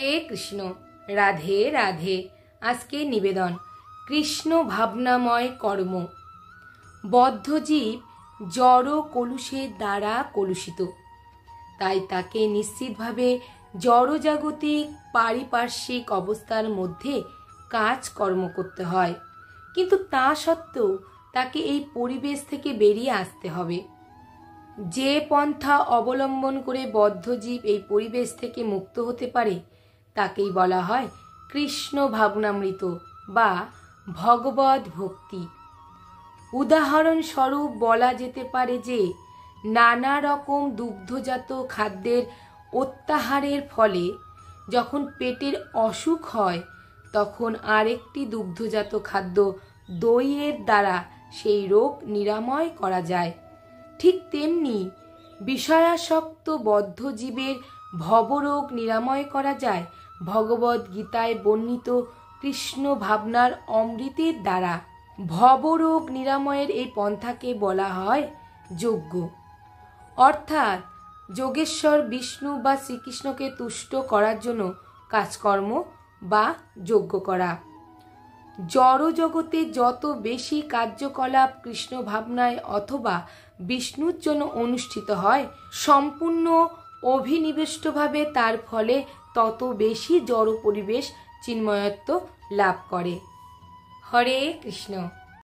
হে কৃষ্ণ, রাধে রাধে। আজকে নিবেদন কৃষ্ণ ভাবনাময় কর্ম। বদ্ধজীব জড় কলুষের দ্বারা কলুষিত, তাই তাকে নিশ্চিতভাবে জড়জাগতিক পারিপার্শ্বিক অবস্থার মধ্যে কাজকর্ম করতে হয়। কিন্তু তা সত্ত্বেও তাকে এই পরিবেশ থেকে বেরিয়ে আসতে হবে। যে পন্থা অবলম্বন করে বদ্ধজীব এই পরিবেশ থেকে মুক্ত হতে পারে তাকেই বলা হয় কৃষ্ণ ভাবনামৃত বা ভগবদ ভক্তি। উদাহরণস্বরূপ বলা যেতে পারে যে নানা রকম দুগ্ধজাত খাদ্যের অত্যাহারের ফলে যখন পেটের অসুখ হয় তখন আরেকটি দুগ্ধজাত খাদ্য দইয়ের দ্বারা সেই রোগ নিরাময় করা যায়। ঠিক তেমনি বিষয়াসক্ত বদ্ধজীবের ভবরোগ নিরাময় করা যায় ভগবদ গীতায় বর্ণিত কৃষ্ণ ভাবনার অমৃতের দ্বারা। ভবরোগ নিরাময়ের এই পন্থাকে বলা হয় যজ্ঞ, অর্থাৎ যোগেশ্বর বিষ্ণু বা শ্রীকৃষ্ণকে তুষ্ট করার জন্য কাজকর্ম বা যজ্ঞ করা। জড় জগতে যত বেশি কার্যকলাপ কৃষ্ণ ভাবনায় অথবা বিষ্ণুর জন্য অনুষ্ঠিত হয় সম্পূর্ণ অভিনিবিষ্টভাবে, তার ফলে তত বেশি জড় পরিবেশ চিন্ময়ত্ব লাভ করে। হরে কৃষ্ণ।